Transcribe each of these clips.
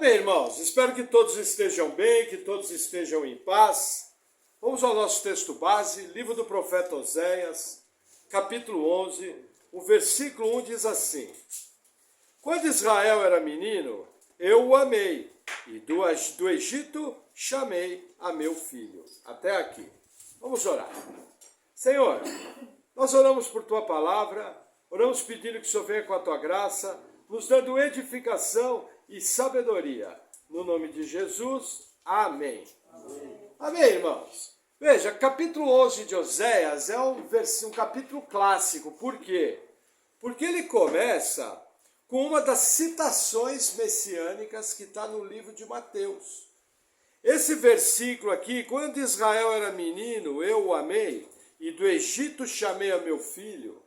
Amém, irmãos? Espero que todos estejam bem, que todos estejam em paz. Vamos ao nosso texto base, livro do profeta Oséias, capítulo 11, o versículo 1 diz assim: Quando Israel era menino, eu o amei, e do Egito chamei a meu filho. Até aqui. Vamos orar. Senhor, nós oramos por tua palavra, oramos pedindo que o Senhor venha com a tua graça, nos dando edificação e sabedoria. No nome de Jesus, amém. Amém, irmãos. Veja, capítulo 11 de Oséias é um capítulo clássico. Por quê? Porque ele começa com uma das citações messiânicas que está no livro de Mateus. Esse versículo aqui, quando Israel era menino, eu o amei, e do Egito chamei a meu filho,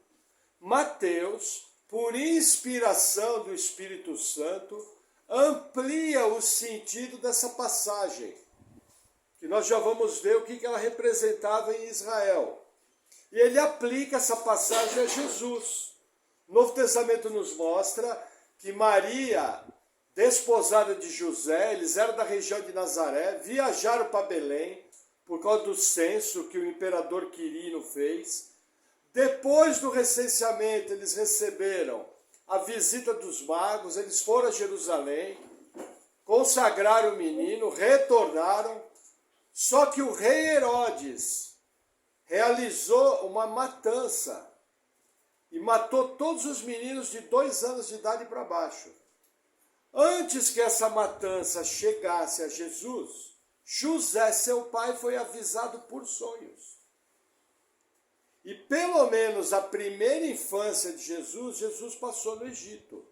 Mateus, por inspiração do Espírito Santo, amplia o sentido dessa passagem, que nós já vamos ver o que ela representava em Israel. E ele aplica essa passagem a Jesus. O Novo Testamento nos mostra que Maria, desposada de José, eles eram da região de Nazaré, viajaram para Belém, por causa do censo que o imperador Quirino fez. Depois do recenseamento, eles receberam a visita dos magos, eles foram a Jerusalém, consagraram o menino, retornaram, só que o rei Herodes realizou uma matança e matou todos os meninos de 2 anos de idade para baixo. Antes que essa matança chegasse a Jesus, José, seu pai, foi avisado por sonhos. E pelo menos a primeira infância de Jesus, Jesus passou no Egito.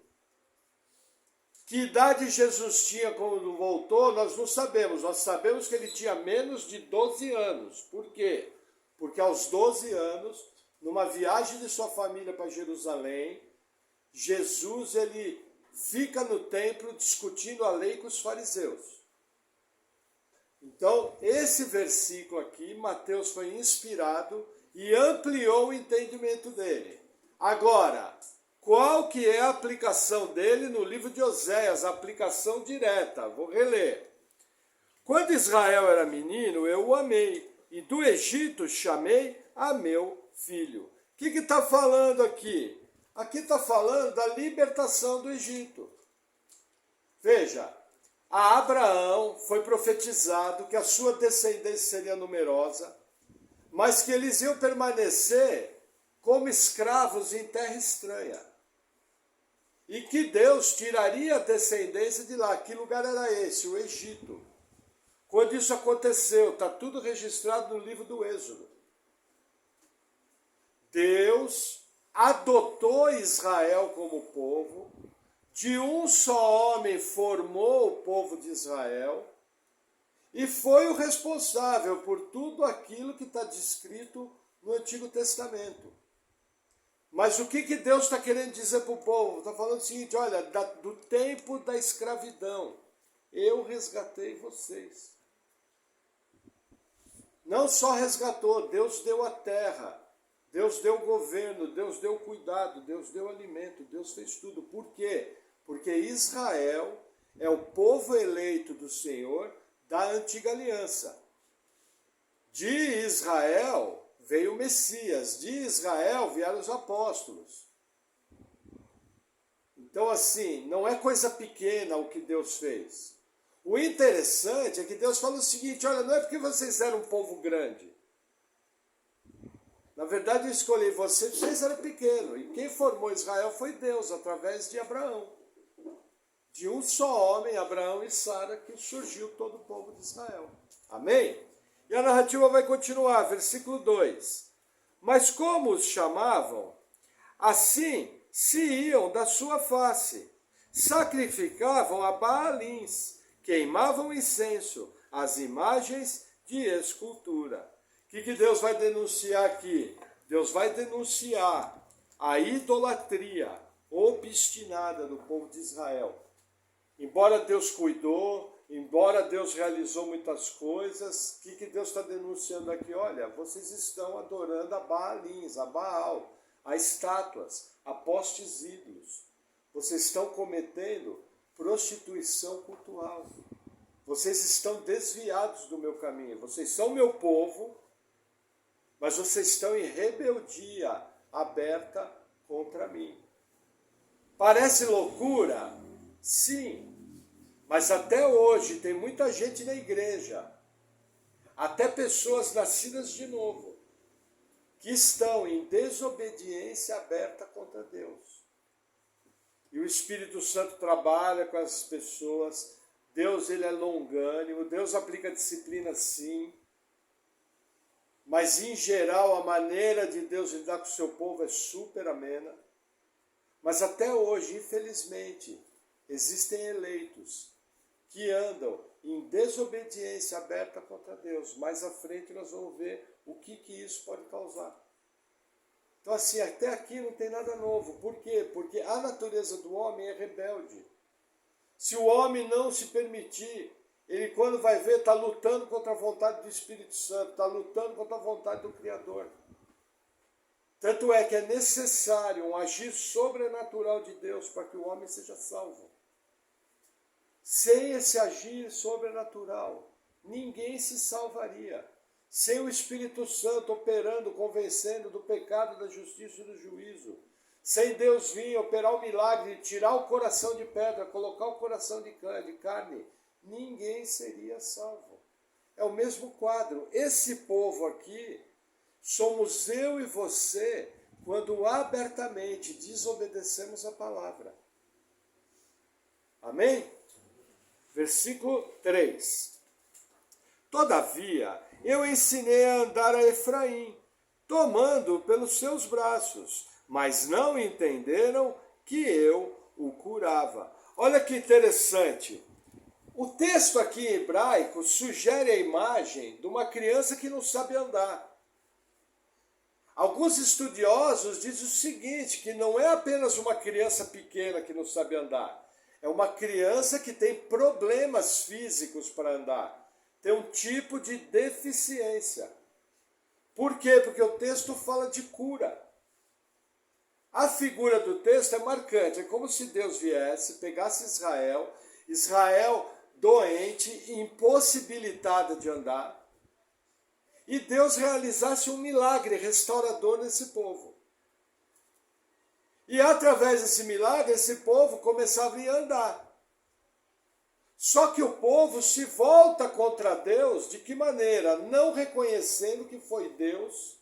Que idade Jesus tinha quando voltou, nós não sabemos. Nós sabemos que ele tinha menos de 12 anos. Por quê? Porque aos 12 anos, numa viagem de sua família para Jerusalém, Jesus ele fica no templo discutindo a lei com os fariseus. Então, esse versículo aqui, Mateus foi inspirado e ampliou o entendimento dele. Agora, qual que é a aplicação dele no livro de Oséias? A aplicação direta. Vou reler. Quando Israel era menino, eu o amei, e do Egito chamei a meu filho. O que está falando aqui? Aqui está falando da libertação do Egito. Veja, a Abraão foi profetizado que a sua descendência seria numerosa, mas que eles iam permanecer como escravos em terra estranha. E que Deus tiraria a descendência de lá. Que lugar era esse? O Egito. Quando isso aconteceu, está tudo registrado no livro do Êxodo. Deus adotou Israel como povo, de um só homem formou o povo de Israel, e foi o responsável por tudo aquilo que está descrito no Antigo Testamento. Mas o que Deus está querendo dizer para o povo? Está falando o seguinte, olha, do tempo da escravidão, eu resgatei vocês. Não só resgatou, Deus deu a terra, Deus deu o governo, Deus deu o cuidado, Deus deu o alimento, Deus fez tudo. Por quê? Porque Israel é o povo eleito do Senhor da antiga aliança. De Israel veio o Messias, de Israel vieram os apóstolos. Então, assim, não é coisa pequena o que Deus fez. O interessante é que Deus fala o seguinte, olha, não é porque vocês eram um povo grande. Na verdade, eu escolhi vocês eram pequenos. E quem formou Israel foi Deus, através de Abraão. De um só homem, Abraão e Sara, que surgiu todo o povo de Israel. Amém? E a narrativa vai continuar, versículo 2. Mas como os chamavam, assim se iam da sua face, sacrificavam a Baalins, queimavam incenso, as imagens de escultura. O que Deus vai denunciar aqui? Deus vai denunciar a idolatria obstinada do povo de Israel. Embora Deus cuidou, embora Deus realizou muitas coisas, o que Deus está denunciando aqui? Olha, vocês estão adorando a Baalins, a Baal, a estátuas, a postes ídolos. Vocês estão cometendo prostituição cultural. Vocês estão desviados do meu caminho. Vocês são meu povo, mas vocês estão em rebeldia aberta contra mim. Parece loucura? Sim. Mas até hoje tem muita gente na igreja, até pessoas nascidas de novo, que estão em desobediência aberta contra Deus. E o Espírito Santo trabalha com essas pessoas. Deus, ele é longânimo, Deus aplica disciplina sim, mas em geral a maneira de Deus lidar com o seu povo é super amena. Mas até hoje, infelizmente, existem eleitos que andam em desobediência aberta contra Deus. Mais à frente nós vamos ver o que isso pode causar. Então assim, até aqui não tem nada novo. Por quê? Porque a natureza do homem é rebelde. Se o homem não se permitir, ele quando vai ver está lutando contra a vontade do Espírito Santo, está lutando contra a vontade do Criador. Tanto é que é necessário um agir sobrenatural de Deus para que o homem seja salvo. Sem esse agir sobrenatural, ninguém se salvaria. Sem o Espírito Santo operando, convencendo do pecado, da justiça e do juízo. Sem Deus vir operar o milagre, tirar o coração de pedra, colocar o coração de carne, ninguém seria salvo. É o mesmo quadro. Esse povo aqui, somos eu e você, quando abertamente desobedecemos a palavra. Amém? Versículo 3. Todavia, eu ensinei a andar a Efraim, tomando pelos seus braços, mas não entenderam que eu o curava. Olha que interessante. O texto aqui em hebraico sugere a imagem de uma criança que não sabe andar. Alguns estudiosos dizem o seguinte, que não é apenas uma criança pequena que não sabe andar. É uma criança que tem problemas físicos para andar. Tem um tipo de deficiência. Por quê? Porque o texto fala de cura. A figura do texto é marcante. É como se Deus viesse, pegasse Israel doente, impossibilitada de andar, e Deus realizasse um milagre restaurador nesse povo. E através desse milagre, esse povo começava a andar. Só que o povo se volta contra Deus, de que maneira? Não reconhecendo que foi Deus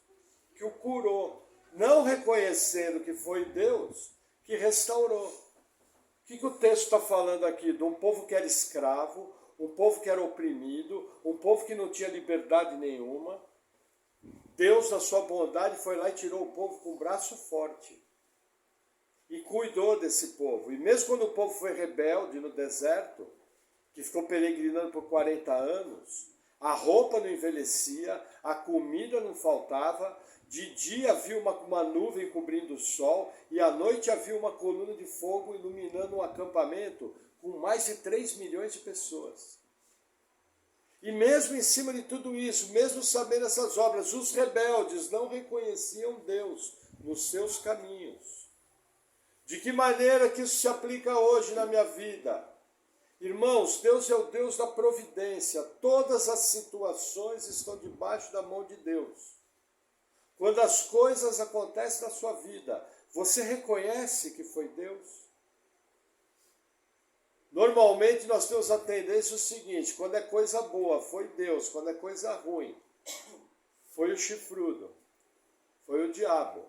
que o curou. Não reconhecendo que foi Deus que restaurou. O que o texto está falando aqui? De um povo que era escravo, um povo que era oprimido, um povo que não tinha liberdade nenhuma. Deus, na sua bondade, foi lá e tirou o povo com um braço forte. E cuidou desse povo. E mesmo quando o povo foi rebelde no deserto, que ficou peregrinando por 40 anos, a roupa não envelhecia, a comida não faltava, de dia havia uma nuvem cobrindo o sol, e à noite havia uma coluna de fogo iluminando um acampamento com mais de 3 milhões de pessoas. E mesmo em cima de tudo isso, mesmo sabendo essas obras, os rebeldes não reconheciam Deus nos seus caminhos. De que maneira que isso se aplica hoje na minha vida? Irmãos, Deus é o Deus da providência. Todas as situações estão debaixo da mão de Deus. Quando as coisas acontecem na sua vida, você reconhece que foi Deus? Normalmente nós temos a tendência o seguinte, quando é coisa boa, foi Deus. Quando é coisa ruim, foi o chifrudo, foi o diabo.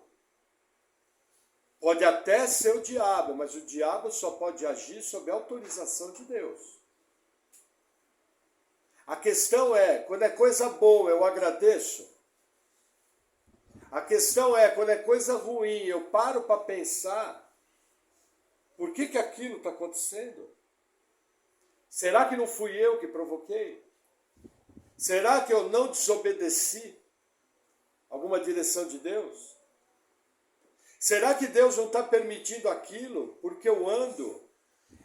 Pode até ser o diabo, mas o diabo só pode agir sob a autorização de Deus. A questão é, quando é coisa boa, eu agradeço. A questão é, quando é coisa ruim, eu paro para pensar, por que aquilo está acontecendo? Será que não fui eu que provoquei? Será que eu não desobedeci alguma direção de Deus? Será que Deus não está permitindo aquilo porque eu ando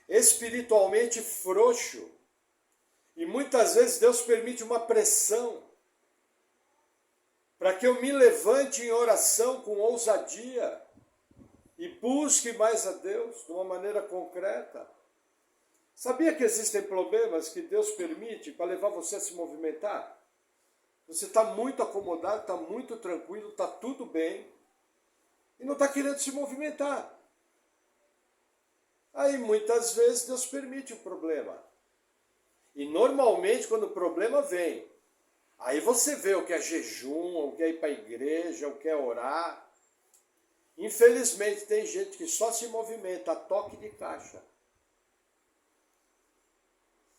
espiritualmente frouxo? E muitas vezes Deus permite uma pressão para que eu me levante em oração com ousadia e busque mais a Deus de uma maneira concreta. Sabia que existem problemas que Deus permite para levar você a se movimentar? Você está muito acomodado, está muito tranquilo, está tudo bem e não está querendo se movimentar. Aí muitas vezes Deus permite o problema. E normalmente quando o problema vem, aí você vê o que é jejum, o que é ir para a igreja, o que é orar. Infelizmente tem gente que só se movimenta a toque de caixa.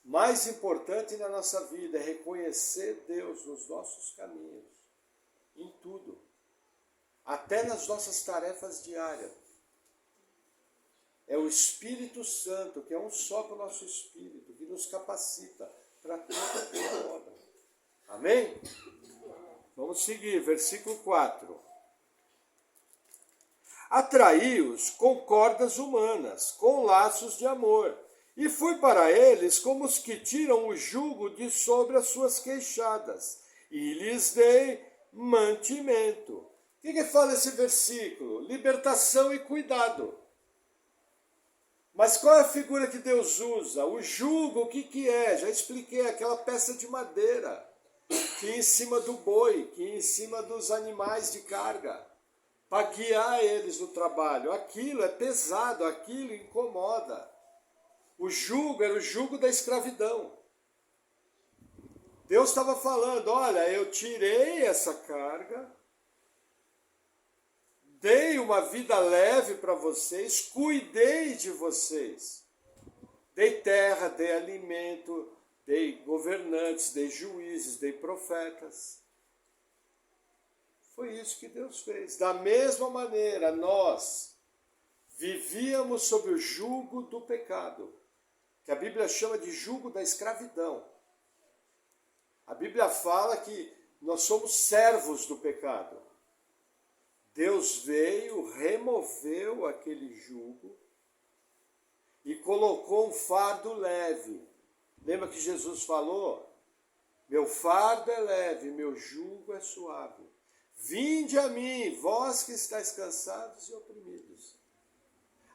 Mais importante na nossa vida é reconhecer Deus nos nossos caminhos, em tudo, até nas nossas tarefas diárias. É o Espírito Santo, que é um só com o nosso espírito, que nos capacita para toda a obra. Amém? Vamos seguir, versículo 4. Atraiu-os com cordas humanas, com laços de amor, e foi para eles como os que tiram o jugo de sobre as suas queixadas, e lhes dei mantimento. O que fala esse versículo? Libertação e cuidado. Mas qual é a figura que Deus usa? O jugo, o que é? Já expliquei, aquela peça de madeira que ia em cima do boi, que ia em cima dos animais de carga, para guiar eles no trabalho. Aquilo é pesado, aquilo incomoda. O jugo era o jugo da escravidão. Deus estava falando, olha, eu tirei essa carga, dei uma vida leve para vocês, cuidei de vocês. Dei terra, dei alimento, dei governantes, dei juízes, dei profetas. Foi isso que Deus fez. Da mesma maneira, nós vivíamos sob o jugo do pecado, que a Bíblia chama de jugo da escravidão. A Bíblia fala que nós somos servos do pecado. Deus veio, removeu aquele jugo e colocou um fardo leve. Lembra que Jesus falou? Meu fardo é leve, meu jugo é suave. Vinde a mim, vós que estáis cansados e oprimidos.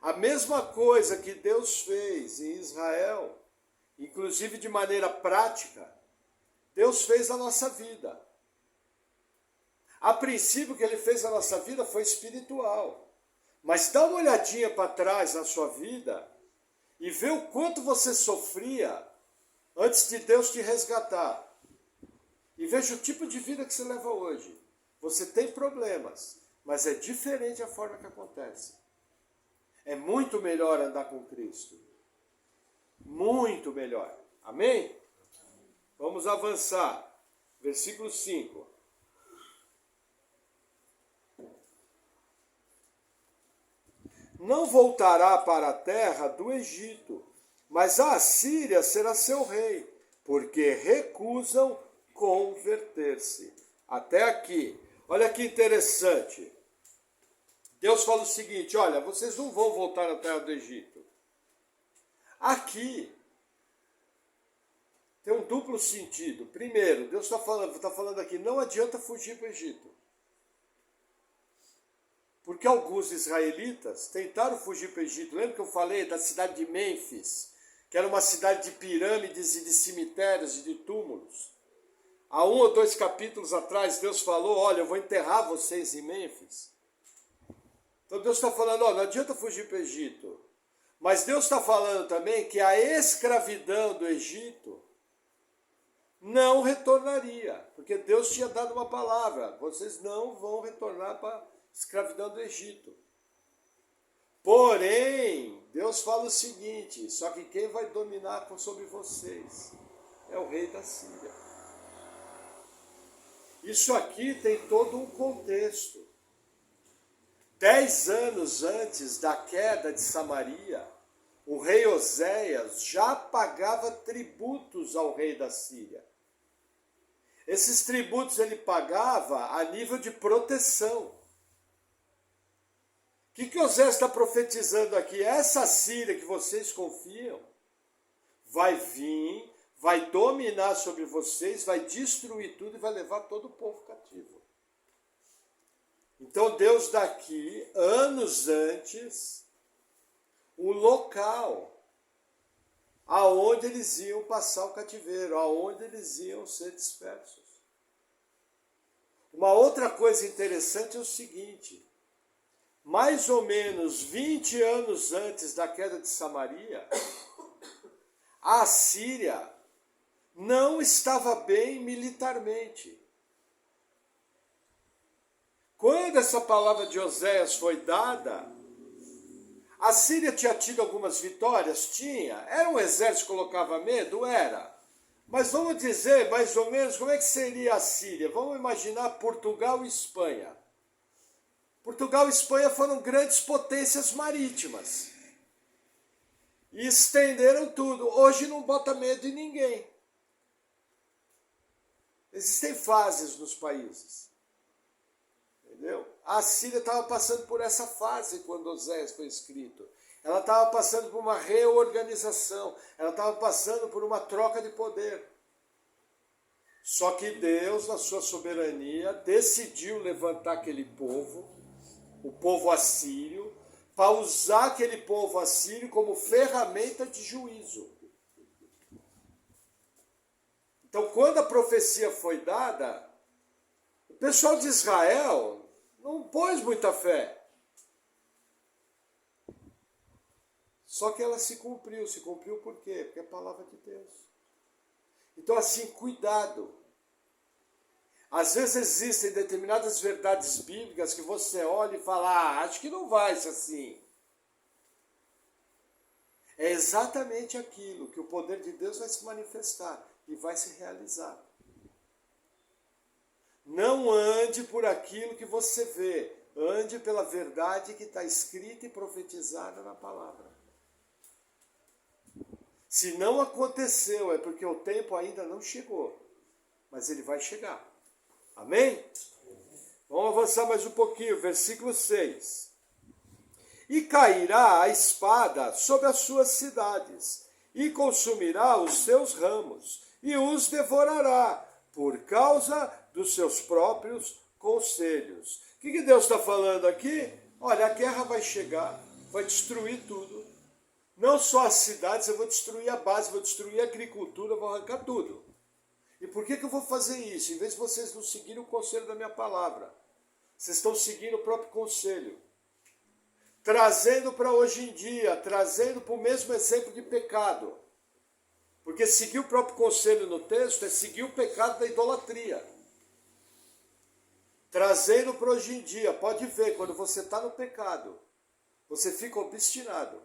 A mesma coisa que Deus fez em Israel, inclusive de maneira prática, Deus fez na nossa vida. A princípio, o que Ele fez na nossa vida foi espiritual. Mas dá uma olhadinha para trás na sua vida e vê o quanto você sofria antes de Deus te resgatar. E veja o tipo de vida que você leva hoje. Você tem problemas, mas é diferente a forma que acontece. É muito melhor andar com Cristo. Muito melhor. Amém? Vamos avançar. Versículo 5. Não voltará para a terra do Egito, mas a Assíria será seu rei, porque recusam converter-se. Até aqui. Olha que interessante. Deus fala o seguinte, olha, vocês não vão voltar à terra do Egito. Aqui tem um duplo sentido. Primeiro, Deus está falando aqui, não adianta fugir para o Egito. Porque alguns israelitas tentaram fugir para o Egito. Lembra que eu falei da cidade de Mênfis, que era uma cidade de pirâmides e de cemitérios e de túmulos? Há 1 ou 2 capítulos atrás, Deus falou, olha, eu vou enterrar vocês em Mênfis. Então Deus está falando, ó, não adianta fugir para o Egito. Mas Deus está falando também que a escravidão do Egito não retornaria. Porque Deus tinha dado uma palavra, vocês não vão retornar para a escravidão do Egito. Porém, Deus fala o seguinte, só que quem vai dominar sobre vocês é o rei da Síria. Isso aqui tem todo um contexto. 10 anos antes da queda de Samaria, o rei Oséias já pagava tributos ao rei da Síria. Esses tributos ele pagava a nível de proteção. O que Oséias está profetizando aqui? Essa Síria que vocês confiam vai vir, vai dominar sobre vocês, vai destruir tudo e vai levar todo o povo cativo. Então Deus dá aqui, anos antes, o local aonde eles iam passar o cativeiro, aonde eles iam ser dispersos. Uma outra coisa interessante é o seguinte: mais ou menos 20 anos antes da queda de Samaria, a Assíria não estava bem militarmente. Quando essa palavra de Oséias foi dada, a Síria tinha tido algumas vitórias? Tinha. Era um exército que colocava medo? Era. Mas vamos dizer, mais ou menos, como é que seria a Síria? Vamos imaginar Portugal e Espanha. Portugal e Espanha foram grandes potências marítimas. E estenderam tudo. Hoje não bota medo em ninguém. Existem fases nos países. Entendeu? A Síria estava passando por essa fase quando Oséias foi escrito. Ela estava passando por uma reorganização. Ela estava passando por uma troca de poder. Só que Deus, na sua soberania, decidiu levantar aquele povo, o povo assírio, para usar aquele povo assírio como ferramenta de juízo. Então, quando a profecia foi dada, o pessoal de Israel não pôs muita fé. Só que ela se cumpriu. Se cumpriu por quê? Porque é a palavra de Deus. Então, assim, cuidado. Às vezes existem determinadas verdades bíblicas que você olha e fala, acho que não vai ser assim. É exatamente aquilo que o poder de Deus vai se manifestar e vai se realizar. Não ande por aquilo que você vê, ande pela verdade que está escrita e profetizada na palavra. Se não aconteceu, é porque o tempo ainda não chegou, mas ele vai chegar. Amém? Vamos avançar mais um pouquinho, versículo 6. E cairá a espada sobre as suas cidades, e consumirá os seus ramos, e os devorará, por causa dos seus próprios conselhos. O que Deus está falando aqui? Olha, a guerra vai chegar, vai destruir tudo. Não só as cidades, eu vou destruir a base, vou destruir a agricultura, vou arrancar tudo. E por que eu vou fazer isso? Em vez de vocês não seguirem o conselho da minha palavra, vocês estão seguindo o próprio conselho. Trazendo para hoje em dia, trazendo para o mesmo exemplo de pecado. Porque seguir o próprio conselho no texto é seguir o pecado da idolatria. Trazendo para hoje em dia, pode ver, quando você está no pecado, você fica obstinado.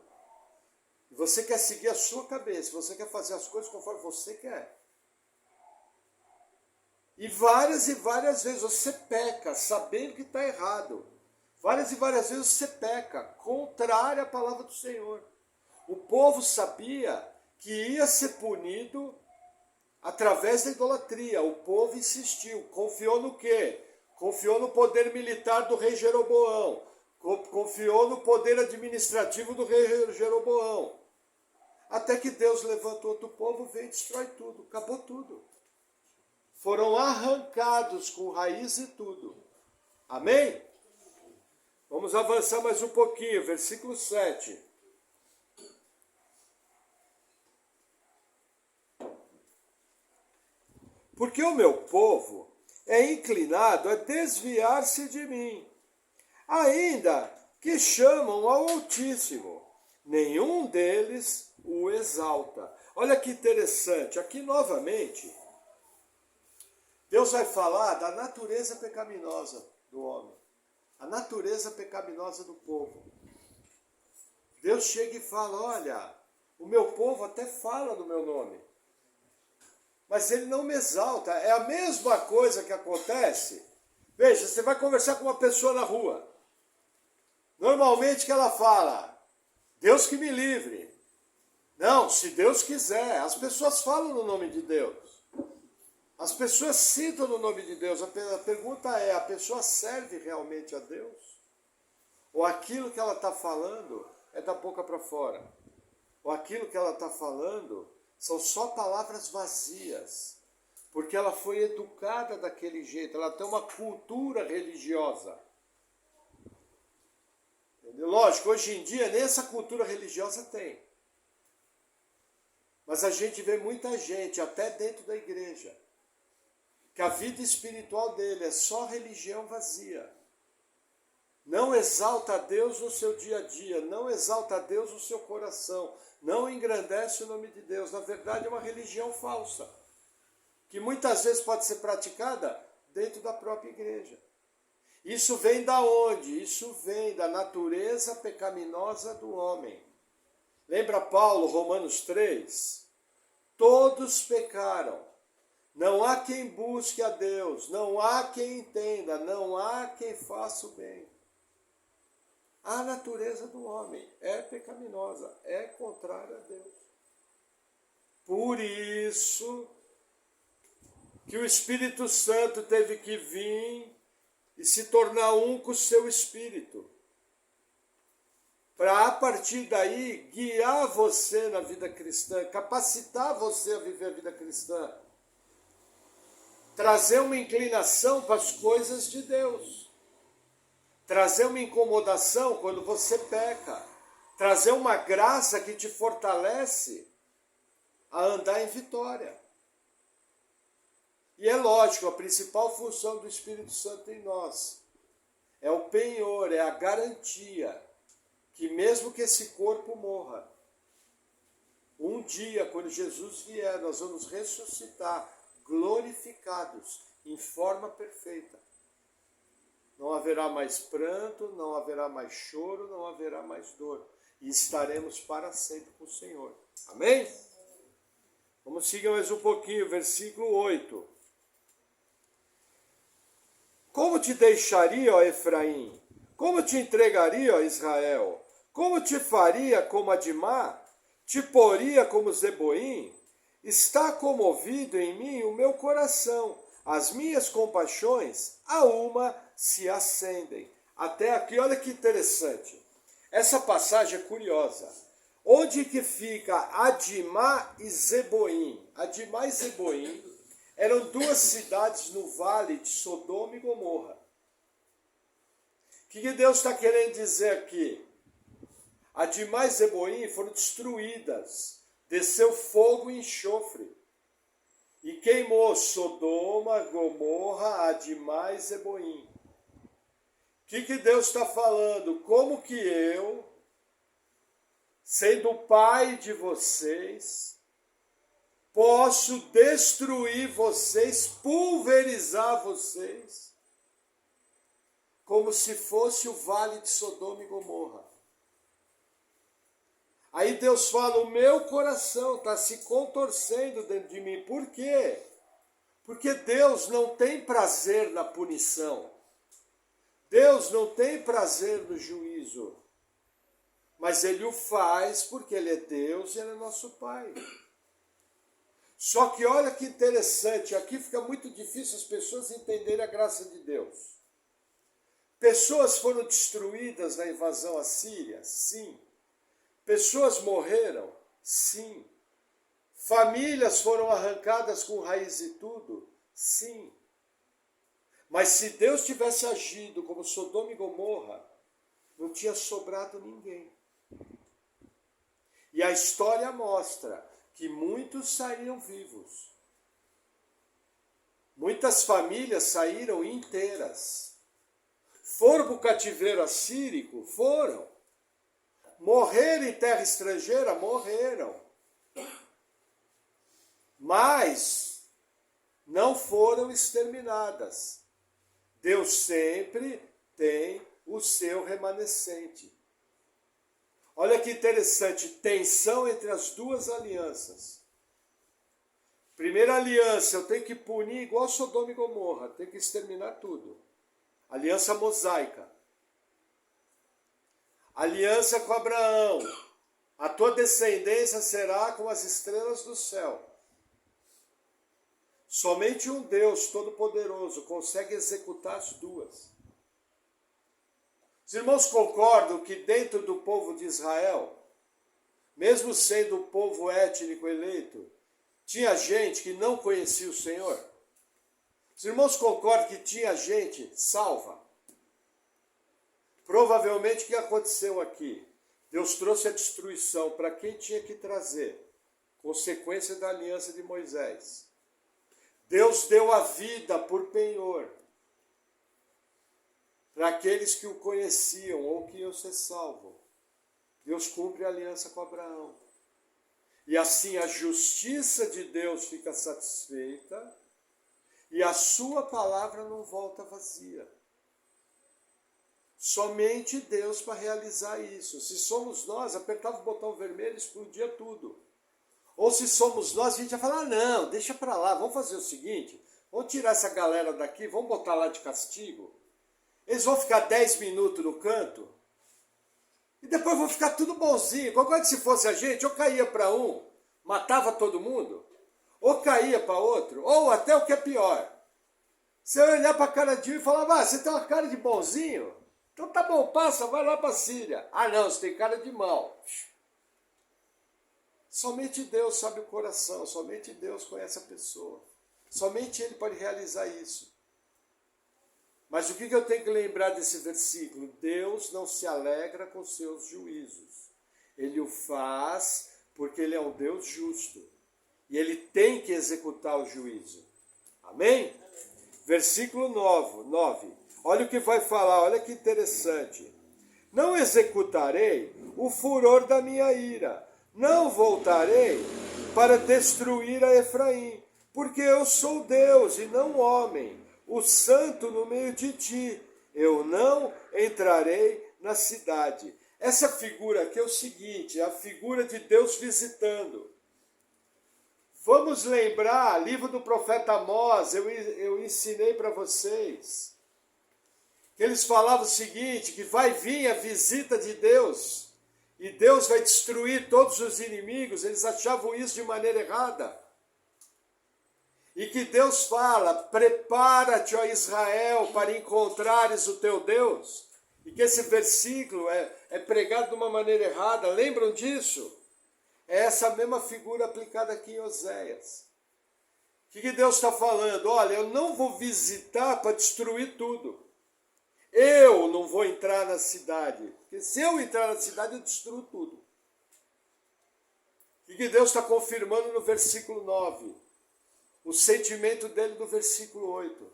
Você quer seguir a sua cabeça, você quer fazer as coisas conforme você quer. E várias vezes você peca, sabendo que está errado. Várias vezes você peca, contrário à palavra do Senhor. O povo sabia que ia ser punido através da idolatria. O povo insistiu, confiou no quê? Confiou no poder militar do rei Jeroboão. Confiou no poder administrativo do rei Jeroboão. Até que Deus levantou outro povo, veio e destrói tudo, acabou tudo. Foram arrancados com raiz e tudo. Amém? Vamos avançar mais um pouquinho, versículo 7. Porque o meu povo é inclinado a desviar-se de mim, ainda que chamam ao Altíssimo, nenhum deles o exalta. Olha que interessante, aqui novamente, Deus vai falar da natureza pecaminosa do homem, a natureza pecaminosa do povo. Deus chega e fala, olha, o meu povo até fala do meu nome, mas ele não me exalta. É a mesma coisa que acontece. Veja, você vai conversar com uma pessoa na rua. Normalmente que ela fala, Deus que me livre. Não, se Deus quiser. As pessoas falam no nome de Deus. As pessoas citam no nome de Deus. A pergunta é, a pessoa serve realmente a Deus? Ou aquilo que ela está falando é da boca para fora? Ou aquilo que ela está falando são só palavras vazias? Porque ela foi educada daquele jeito, ela tem uma cultura religiosa. Entendeu? Lógico, hoje em dia nem essa cultura religiosa tem. Mas a gente vê muita gente, até dentro da igreja, que a vida espiritual dele é só religião vazia. Não exalta a Deus no seu dia a dia, não exalta a Deus no seu coração, não engrandece o nome de Deus. Na verdade, é uma religião falsa, que muitas vezes pode ser praticada dentro da própria igreja. Isso vem da onde? Isso vem da natureza pecaminosa do homem. Lembra Paulo, Romanos 3? Todos pecaram. Não há quem busque a Deus, não há quem entenda, não há quem faça o bem. A natureza do homem é pecaminosa, é contrária a Deus. Por isso que o Espírito Santo teve que vir e se tornar um com o seu Espírito, para a partir daí guiar você na vida cristã, capacitar você a viver a vida cristã, trazer uma inclinação para as coisas de Deus, trazer uma incomodação quando você peca, trazer uma graça que te fortalece a andar em vitória. E é lógico, a principal função do Espírito Santo em nós é o penhor, é a garantia que mesmo que esse corpo morra, um dia, quando Jesus vier, nós vamos ressuscitar, glorificados, em forma perfeita. Não haverá mais pranto, não haverá mais choro, não haverá mais dor. E estaremos para sempre com o Senhor. Amém? Vamos seguir mais um pouquinho, versículo 8. Como te deixaria, ó Efraim? Como te entregaria, ó Israel? Como te faria como Adimá? Te poria como Zeboim? Está comovido em mim o meu coração. As minhas compaixões a uma se acendem. Até aqui, olha que interessante. Essa passagem é curiosa. Onde que fica Adimá e Zeboim? Adimá e Zeboim eram duas cidades no vale de Sodoma e Gomorra. O que Deus está querendo dizer aqui? Adimá e Zeboim foram destruídas. Desceu fogo e enxofre. E queimou Sodoma, Gomorra, Adimá e Zeboim. O que Deus está falando? Como que eu, sendo o pai de vocês, posso destruir vocês, pulverizar vocês, como se fosse o vale de Sodoma e Gomorra. Aí Deus fala, o meu coração está se contorcendo dentro de mim. Por quê? Porque Deus não tem prazer na punição. Deus não tem prazer no juízo. Mas Ele o faz porque Ele é Deus e Ele é nosso Pai. Só que olha que interessante, aqui fica muito difícil as pessoas entenderem a graça de Deus. Pessoas foram destruídas na invasão assíria? Sim. Pessoas morreram? Sim. Famílias foram arrancadas com raiz e tudo? Sim. Mas se Deus tivesse agido como Sodoma e Gomorra, não tinha sobrado ninguém. E a história mostra que muitos saíram vivos. Muitas famílias saíram inteiras. Foram para o cativeiro assírico? Foram. Morreram em terra estrangeira? Morreram. Mas não foram exterminadas. Deus sempre tem o seu remanescente. Olha que interessante, tensão entre as duas alianças. Primeira aliança, eu tenho que punir igual Sodoma e Gomorra, tenho que exterminar tudo. Aliança mosaica. Aliança com Abraão. A tua descendência será como as estrelas do céu. Somente um Deus Todo-Poderoso consegue executar as duas. Os irmãos concordam que dentro do povo de Israel, mesmo sendo o povo étnico eleito, tinha gente que não conhecia o Senhor? Os irmãos concordam que tinha gente salva? Provavelmente o que aconteceu aqui? Deus trouxe a destruição para quem tinha que trazer? consequência da aliança de Moisés. Deus deu a vida por penhor para aqueles que o conheciam ou que iam ser salvos. Deus cumpre a aliança com Abraão. E assim a justiça de Deus fica satisfeita e a sua palavra não volta vazia. Somente Deus para realizar isso. Se somos nós, apertava o botão vermelho e explodia tudo. Ou se somos nós, a gente vai falar, não, deixa para lá, vamos fazer o seguinte, vamos tirar essa galera daqui, vamos botar lá de castigo. Eles vão ficar 10 minutos no canto e depois vão ficar tudo bonzinho. Qualquer que se fosse a gente, ou caía para um, matava todo mundo, ou caía para outro, ou até o que é pior. Você olhar para a cara de um e falar, você tem uma cara de bonzinho? Então tá bom, passa, vai lá para a Síria. Ah não, você tem cara de mal. Somente Deus sabe o coração, somente Deus conhece a pessoa. Somente Ele pode realizar isso. Mas o que eu tenho que lembrar desse versículo? Deus não se alegra com seus juízos. Ele o faz porque Ele é um Deus justo. E Ele tem que executar o juízo. Amém? Versículo 9. Olha o que vai falar, olha que interessante. Não executarei o furor da minha ira. Não voltarei para destruir a Efraim, porque eu sou Deus e não homem, o santo no meio de ti. Eu não entrarei na cidade. Essa figura aqui é o seguinte, é a figura de Deus visitando. Vamos lembrar, livro do profeta Amós, eu ensinei para vocês, que eles falavam o seguinte, que vai vir a visita de Deus, e Deus vai destruir todos os inimigos. Eles achavam isso de maneira errada. E que Deus fala, prepara-te, ó Israel, para encontrares o teu Deus. E que esse versículo é pregado de uma maneira errada. Lembram disso? É essa mesma figura aplicada aqui em Oséias. O que Deus está falando? Olha, eu não vou visitar para destruir tudo. Eu não vou entrar na cidade. Porque se eu entrar na cidade, eu destruo tudo. O que Deus está confirmando no versículo 9? O sentimento dele do versículo 8.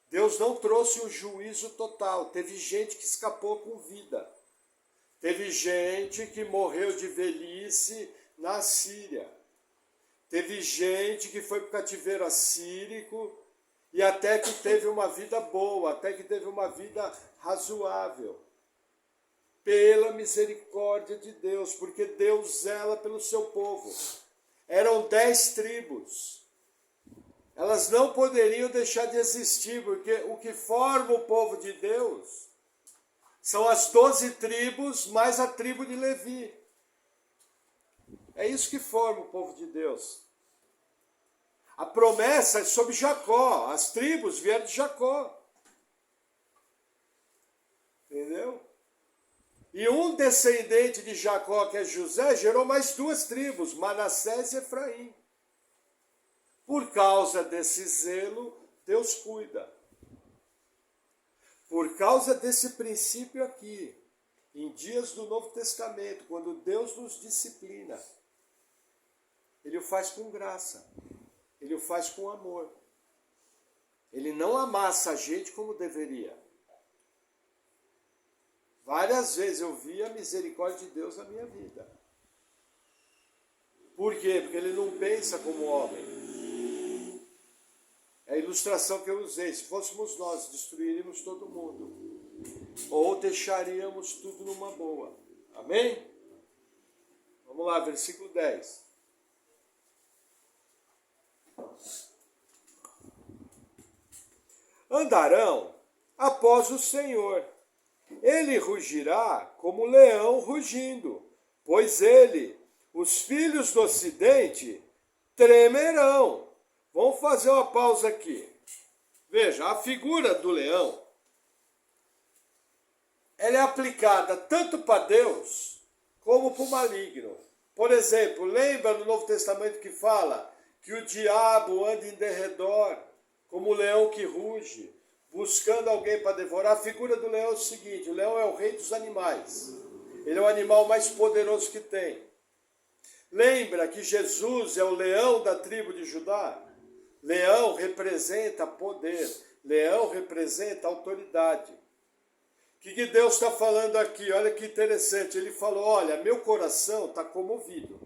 Deus não trouxe um juízo total. Teve gente que escapou com vida. Teve gente que morreu de velhice na Síria. Teve gente que foi para o cativeiro assírico e até que teve uma vida boa, até que teve uma vida razoável. Pela misericórdia de Deus, porque Deus zela pelo seu povo. Eram 10 tribos. Elas não poderiam deixar de existir, porque o que forma o povo de Deus são as 12 tribos mais a tribo de Levi. É isso que forma o povo de Deus. A promessa é sobre Jacó. As tribos vieram de Jacó. Entendeu? E um descendente de Jacó, que é José, gerou mais 2 tribos, Manassés e Efraim. Por causa desse zelo, Deus cuida. Por causa desse princípio aqui, em dias do Novo Testamento, quando Deus nos disciplina, Ele o faz com graça. Ele o faz com amor. Ele não amassa a gente como deveria. Várias vezes eu vi a misericórdia de Deus na minha vida. Por quê? Porque Ele não pensa como homem. É a ilustração que eu usei. Se fôssemos nós, destruiríamos todo mundo. Ou deixaríamos tudo numa boa. Amém? Vamos lá, versículo 10. Andarão após o Senhor. Ele rugirá como leão rugindo, pois ele, os filhos do ocidente, tremerão. Vamos fazer uma pausa aqui. Veja, a figura do leão, ela é aplicada tanto para Deus como para o maligno. Por exemplo, lembra no Novo Testamento que fala que o diabo anda em derredor, como o leão que ruge, buscando alguém para devorar? A figura do leão é o seguinte: o leão é o rei dos animais. Ele é o animal mais poderoso que tem. Lembra que Jesus é o leão da tribo de Judá? Leão representa poder, leão representa autoridade. O que Deus está falando aqui? Olha que interessante, ele falou, olha, meu coração está comovido.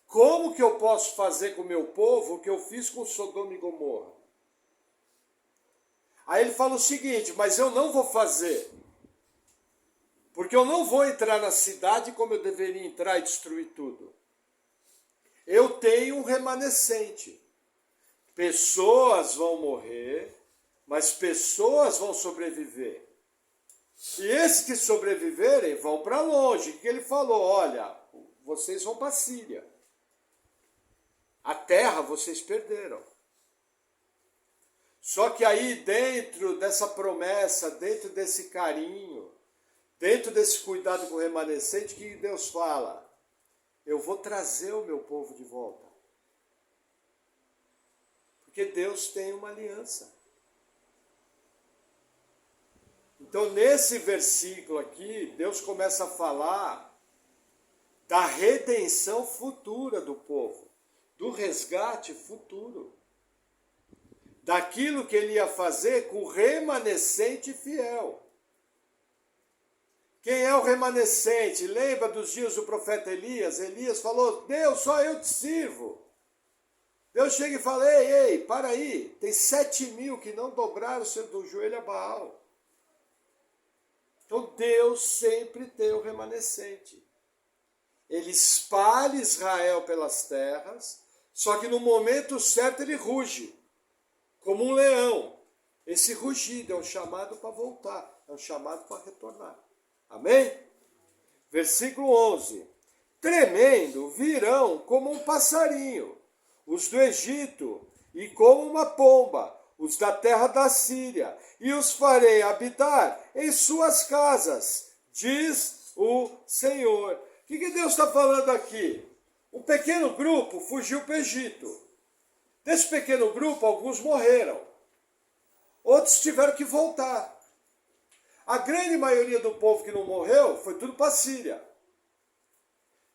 Como que eu posso fazer com o meu povo o que eu fiz com Sodoma e Gomorra? Aí ele fala o seguinte, mas eu não vou fazer, porque eu não vou entrar na cidade como eu deveria entrar e destruir tudo. Eu tenho um remanescente. Pessoas vão morrer, mas pessoas vão sobreviver. E esses que sobreviverem vão para longe. O que ele falou? Olha, vocês vão para a Síria. A terra vocês perderam. Só que aí dentro dessa promessa, dentro desse carinho, dentro desse cuidado com o remanescente, que Deus fala? Eu vou trazer o meu povo de volta. Porque Deus tem uma aliança. Então, nesse versículo aqui, Deus começa a falar da redenção futura do povo, do resgate futuro, daquilo que ele ia fazer com o remanescente fiel. Quem é o remanescente? Lembra dos dias do profeta Elias? Elias falou, Deus, só eu te sirvo. Deus chega e fala, ei, para aí, tem 7.000 que não dobraram do joelho a Baal. Então Deus sempre tem o remanescente. Ele espalha Israel pelas terras, só que no momento certo ele ruge, como um leão. Esse rugido é um chamado para voltar, é um chamado para retornar. Amém? Versículo 11. Tremendo virão como um passarinho, os do Egito, e como uma pomba, os da terra da Síria, e os farei habitar em suas casas, diz o Senhor. O que Deus está falando aqui? Um pequeno grupo fugiu para o Egito. Desse pequeno grupo, alguns morreram. Outros tiveram que voltar. A grande maioria do povo que não morreu foi tudo para a Síria.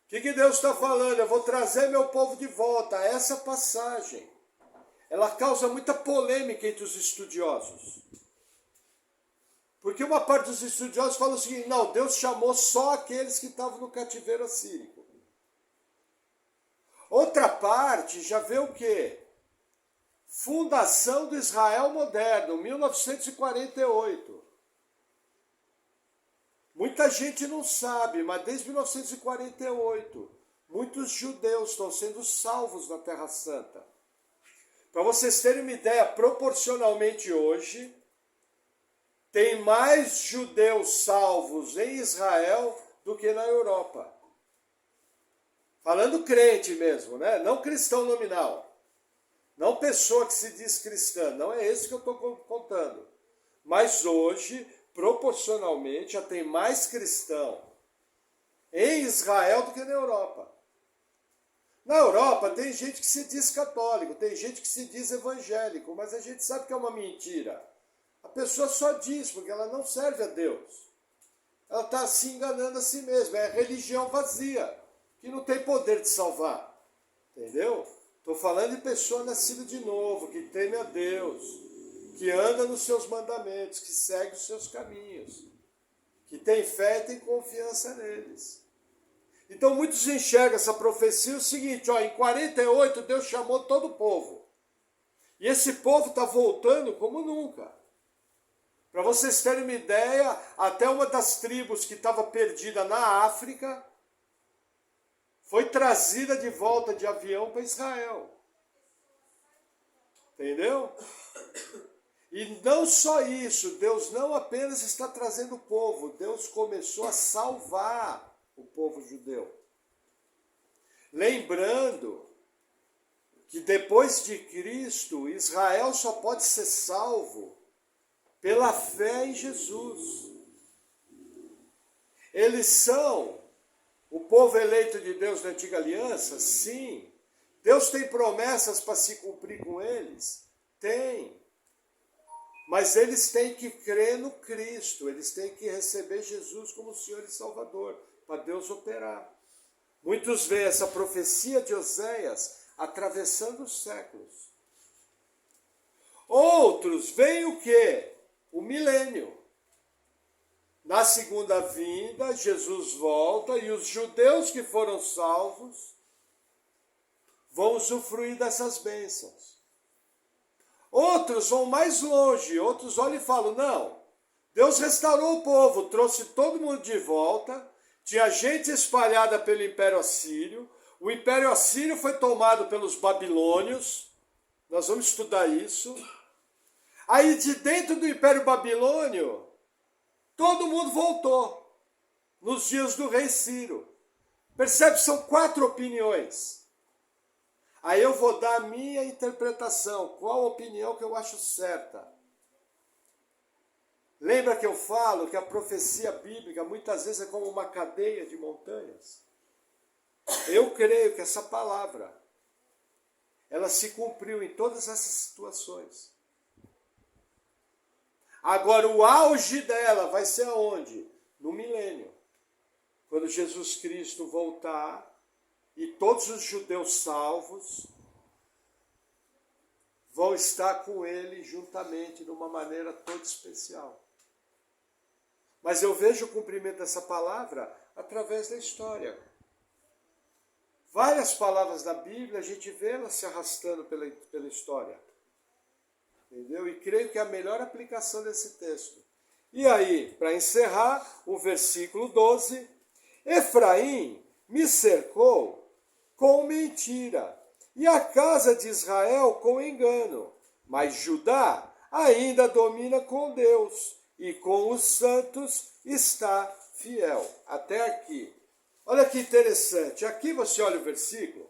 O que Deus está falando? Eu vou trazer meu povo de volta. Essa passagem, ela causa muita polêmica entre os estudiosos. Porque uma parte dos estudiosos fala o seguinte, não, Deus chamou só aqueles que estavam no cativeiro assírico. Outra parte já vê o quê? Fundação do Israel moderno, 1948. Muita gente não sabe, mas desde 1948, muitos judeus estão sendo salvos na Terra Santa. Para vocês terem uma ideia, proporcionalmente hoje, tem mais judeus salvos em Israel do que na Europa. Falando crente mesmo, né? Não cristão nominal. Não pessoa que se diz cristã. Não é esse que eu estou contando. Mas hoje, proporcionalmente, já tem mais cristão em Israel do que na Europa. Na Europa tem gente que se diz católico, tem gente que se diz evangélico, mas a gente sabe que é uma mentira. A pessoa só diz porque ela não serve a Deus. Ela está se enganando a si mesma, é religião vazia, que não tem poder de salvar. Entendeu? Estou falando de pessoa nascida de novo, que teme a Deus, que anda nos seus mandamentos, que segue os seus caminhos, que tem fé e tem confiança neles. Então muitos enxergam essa profecia o seguinte, ó, em 48 Deus chamou todo o povo. E esse povo está voltando como nunca. Para vocês terem uma ideia, até uma das tribos que estava perdida na África foi trazida de volta de avião para Israel. Entendeu? E não só isso, Deus não apenas está trazendo o povo, Deus começou a salvar o povo judeu. Lembrando que depois de Cristo, Israel só pode ser salvo pela fé em Jesus. Eles são o povo eleito de Deus da antiga aliança? Sim. Deus tem promessas para se cumprir com eles? Tem. Mas eles têm que crer no Cristo, eles têm que receber Jesus como Senhor e Salvador, para Deus operar. Muitos veem essa profecia de Oséias atravessando os séculos. Outros veem o quê? O milênio. Na segunda vinda, Jesus volta e os judeus que foram salvos vão usufruir dessas bênçãos. Outros vão mais longe, outros olham e falam, não, Deus restaurou o povo, trouxe todo mundo de volta, tinha gente espalhada pelo Império Assírio, o Império Assírio foi tomado pelos babilônios, nós vamos estudar isso. Aí de dentro do Império Babilônio, todo mundo voltou, nos dias do rei Ciro. Percebe, são 4 opiniões. Aí eu vou dar a minha interpretação, qual a opinião que eu acho certa. Lembra que eu falo que a profecia bíblica muitas vezes é como uma cadeia de montanhas? Eu creio que essa palavra, ela se cumpriu em todas essas situações. Agora, o auge dela vai ser aonde? No milênio. Quando Jesus Cristo voltar e todos os judeus salvos vão estar com ele juntamente de uma maneira toda especial. Mas eu vejo o cumprimento dessa palavra através da história. Várias palavras da Bíblia, a gente vê elas se arrastando pela história. Entendeu? E creio que é a melhor aplicação desse texto. E aí, para encerrar, o versículo 12. Efraim me cercou com mentira, e a casa de Israel com engano. Mas Judá ainda domina com Deus, e com os santos está fiel. Até aqui. Olha que interessante. Aqui você olha o versículo.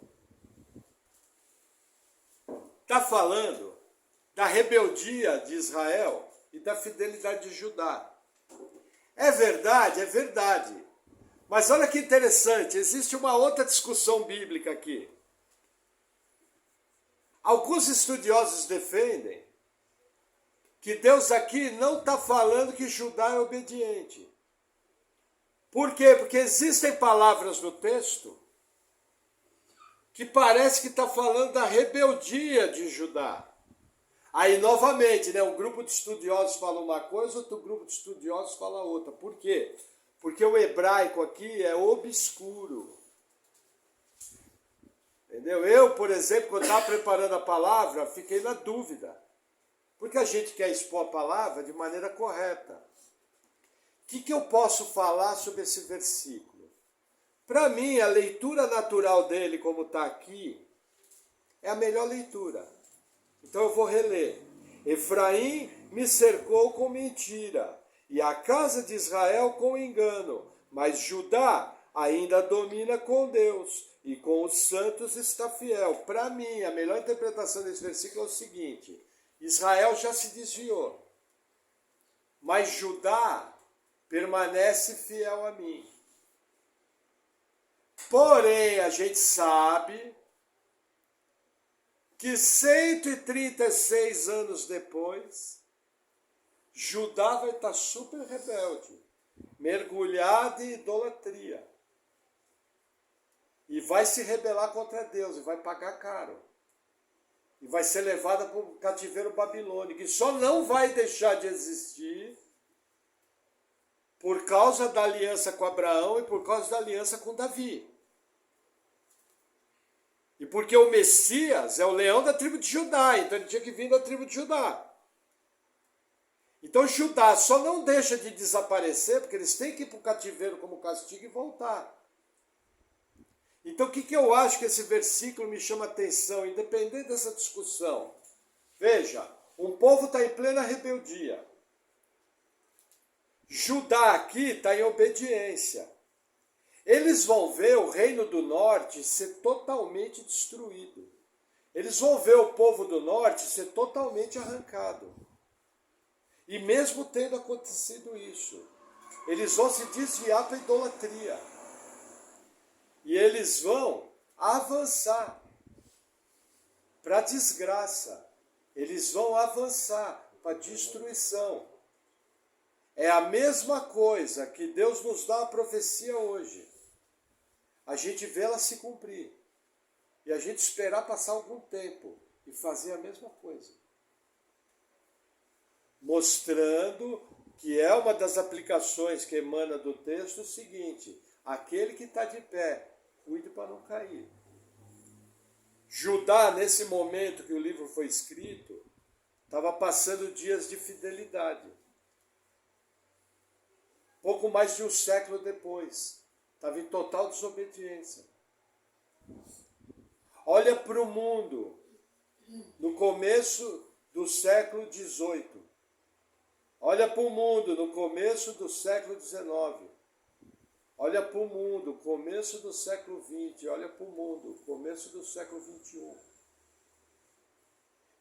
Está falando da rebeldia de Israel e da fidelidade de Judá. É verdade, é verdade. Mas olha que interessante, existe uma outra discussão bíblica aqui. Alguns estudiosos defendem que Deus aqui não está falando que Judá é obediente. Por quê? Porque existem palavras no texto que parece que está falando da rebeldia de Judá. Aí, novamente, né, um grupo de estudiosos fala uma coisa, outro grupo de estudiosos fala outra. Por quê? Porque o hebraico aqui é obscuro. Entendeu? Eu, por exemplo, quando estava preparando a palavra, fiquei na dúvida. Porque a gente quer expor a palavra de maneira correta. O que eu posso falar sobre esse versículo? Para mim, a leitura natural dele, como está aqui, é a melhor leitura. Então eu vou reler. Efraim me cercou com mentira, e a casa de Israel com engano, mas Judá ainda domina com Deus, e com os santos está fiel. Para mim, a melhor interpretação desse versículo é o seguinte: Israel já se desviou, mas Judá permanece fiel a mim. Porém, a gente sabe que 136 anos depois, Judá vai estar super rebelde, mergulhado em idolatria. E vai se rebelar contra Deus, e vai pagar caro. E vai ser levada para o cativeiro babilônico, que só não vai deixar de existir por causa da aliança com Abraão e por causa da aliança com Davi. E porque o Messias é o leão da tribo de Judá, então ele tinha que vir da tribo de Judá. Então Judá só não deixa de desaparecer, porque eles têm que ir para o cativeiro como castigo e voltar. Então o que eu acho que esse versículo me chama atenção, independente dessa discussão? Veja, um povo está em plena rebeldia. Judá aqui está em obediência. Eles vão ver o reino do norte ser totalmente destruído. Eles vão ver o povo do norte ser totalmente arrancado. E mesmo tendo acontecido isso, eles vão se desviar para a idolatria. E eles vão avançar para a desgraça. Eles vão avançar para a destruição. É a mesma coisa que Deus nos dá a profecia hoje. a gente vê ela se cumprir. E a gente esperar passar algum tempo e fazer a mesma coisa. Mostrando que é uma das aplicações que emana do texto o seguinte: aquele que está de pé, cuide para não cair. Judá, nesse momento que o livro foi escrito, estava passando dias de fidelidade. Pouco mais de um século depois, estava em total desobediência. Olha para o mundo no começo do século XVIII. Olha para o mundo no começo do século XIX. Olha para o mundo, começo do século XX. Olha para o mundo, começo do século XXI.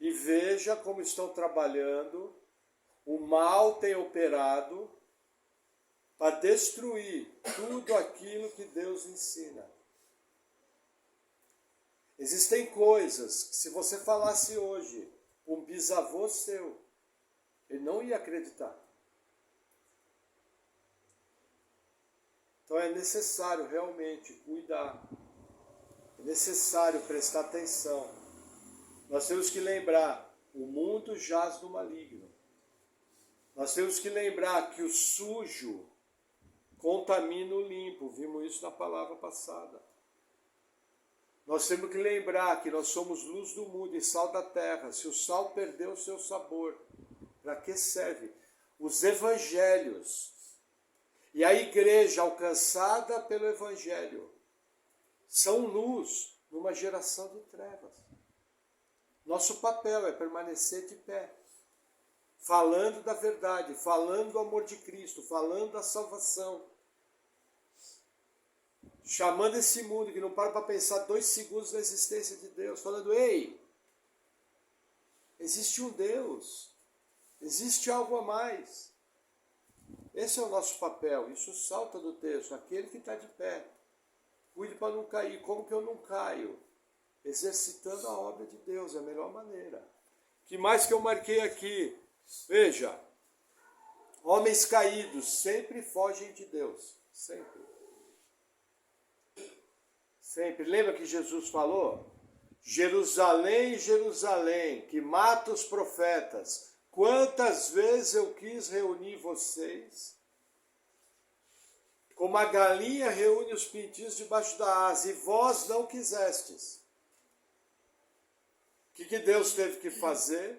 E veja como estão trabalhando, o mal tem operado para destruir tudo aquilo que Deus ensina. Existem coisas que, se você falasse hoje, um bisavô seu, ele não ia acreditar. Então é necessário realmente cuidar. É necessário prestar atenção. Nós temos que lembrar, o mundo jaz no maligno. Nós temos que lembrar que o sujo contamina o limpo. Vimos isso na palavra passada. Nós temos que lembrar que nós somos luz do mundo e sal da terra. Se o sal perdeu o seu sabor, para que serve? Os evangelhos e a igreja alcançada pelo evangelho são luz numa geração de trevas. Nosso papel é permanecer de pé, falando da verdade, falando do amor de Cristo, falando da salvação, chamando esse mundo que não para pensar 2 segundos na existência de Deus, falando: ei, existe um Deus, existe algo a mais. Esse é o nosso papel, isso salta do texto, aquele que está de pé, cuide para não cair. Como que eu não caio? Exercitando a obra de Deus, é a melhor maneira. Que mais que eu marquei aqui? Veja, homens caídos sempre fogem de Deus, sempre. Sempre. Lembra que Jesus falou? Jerusalém, Jerusalém, que mata os profetas, quantas vezes eu quis reunir vocês, como a galinha reúne os pintinhos debaixo da asa, e vós não quisestes. O que Deus teve que fazer?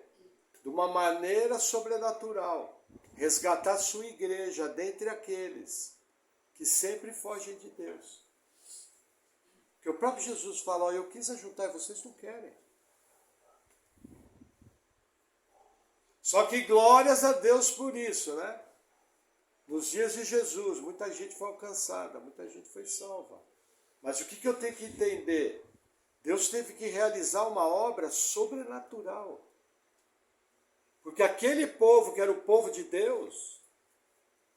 De uma maneira sobrenatural, resgatar sua igreja dentre aqueles que sempre fogem de Deus. Porque o próprio Jesus fala: eu quis ajuntar e vocês não querem. Só que glórias a Deus por isso, né? Nos dias de Jesus, muita gente foi alcançada, muita gente foi salva. Mas o que eu tenho que entender? Deus teve que realizar uma obra sobrenatural. Porque aquele povo, que era o povo de Deus,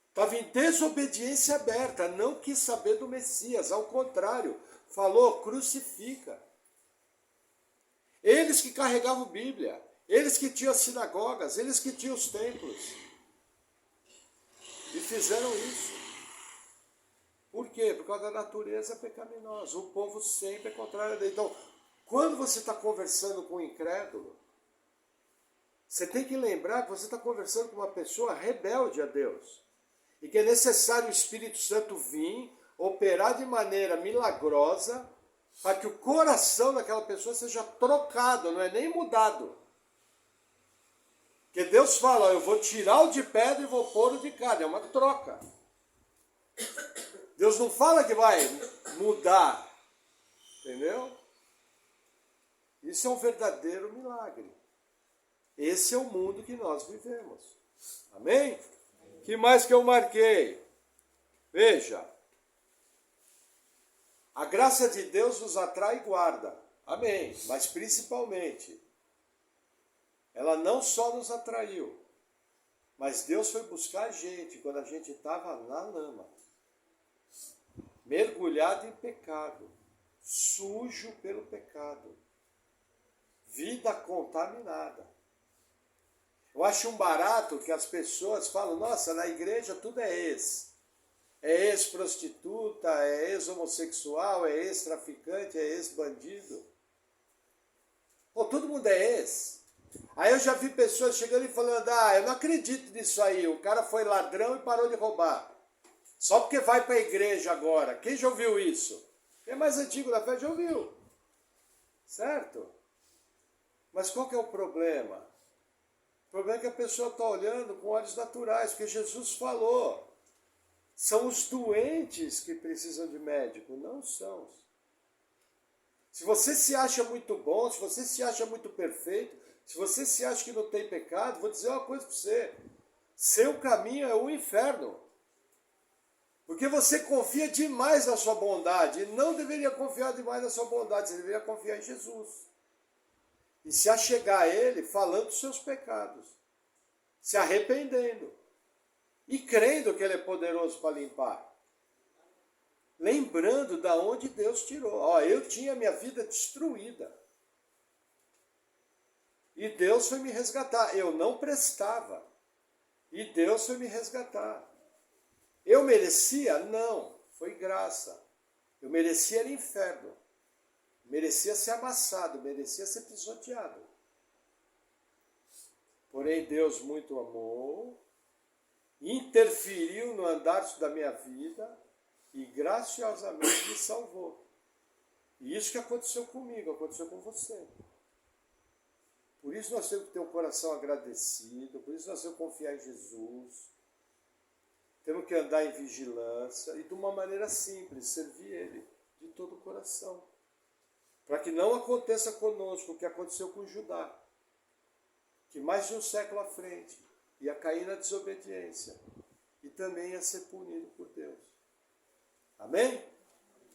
estava em desobediência aberta, não quis saber do Messias, ao contrário, falou: crucifica. Eles que carregavam Bíblia, eles que tinham as sinagogas, eles que tinham os templos. E fizeram isso. Por quê? Por causa da natureza pecaminosa. O povo sempre é contrário a Deus. Então, quando você está conversando com um incrédulo, você tem que lembrar que você está conversando com uma pessoa rebelde a Deus. E que é necessário o Espírito Santo vir, operar de maneira milagrosa, para que o coração daquela pessoa seja trocado, não é nem mudado. Porque Deus fala: eu vou tirar o de pedra e vou pôr o de carne. É uma troca. Deus não fala que vai mudar. Entendeu? Isso é um verdadeiro milagre. Esse é o mundo que nós vivemos. Amém? O que mais que eu marquei? Veja. A graça de Deus nos atrai e guarda. Amém. Mas principalmente, ela não só nos atraiu, mas Deus foi buscar a gente quando a gente estava na lama, mergulhado em pecado, sujo pelo pecado, vida contaminada. Eu acho um barato que as pessoas falam: nossa, na igreja tudo é ex. é ex-prostituta, é ex-homossexual, é ex-traficante, é ex-bandido. Pô, todo mundo é ex. Aí eu já vi pessoas chegando e falando, eu não acredito nisso aí, o cara foi ladrão e parou de roubar. Só porque vai para a igreja agora. Quem já ouviu isso? Quem é mais antigo da fé já ouviu. Certo? Mas qual que é o problema? O problema é que a pessoa está olhando com olhos naturais, porque Jesus falou. São os doentes que precisam de médico, não são. Se você se acha muito bom, se você se acha muito perfeito, se você se acha que não tem pecado, vou dizer uma coisa para você. Seu caminho é o inferno. Porque você confia demais na sua bondade. E não deveria confiar demais na sua bondade, você deveria confiar em Jesus. E se achegar a Ele falando dos seus pecados. Se arrependendo. E crendo que Ele é poderoso para limpar. Lembrando da onde Deus tirou. Eu tinha minha vida destruída. E Deus foi me resgatar. Eu não prestava. E Deus foi me resgatar. Eu merecia? Não. Foi graça. Eu merecia era inferno. Merecia ser amassado. Merecia ser pisoteado. Porém, Deus muito amou. Interferiu no andar da minha vida. E graciosamente me salvou. E isso que aconteceu comigo, aconteceu com você. Por isso nós temos que ter um coração agradecido, por isso nós temos que confiar em Jesus. Temos que andar em vigilância e de uma maneira simples, servir Ele de todo o coração. Para que não aconteça conosco o que aconteceu com Judá, que mais de um século à frente ia cair na desobediência e também ia ser punido por Deus. Amém?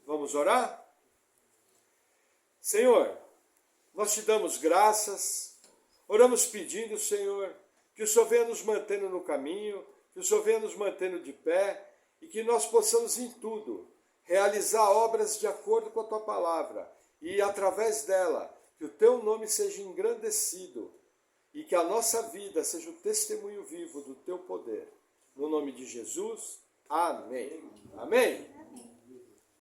Vamos orar? Senhor, nós te damos graças, oramos pedindo, Senhor, que o Senhor venha nos mantendo no caminho, que o Senhor venha nos mantendo de pé e que nós possamos em tudo realizar obras de acordo com a Tua palavra e através dela que o Teu nome seja engrandecido e que a nossa vida seja um testemunho vivo do Teu poder. No nome de Jesus, amém. Amém.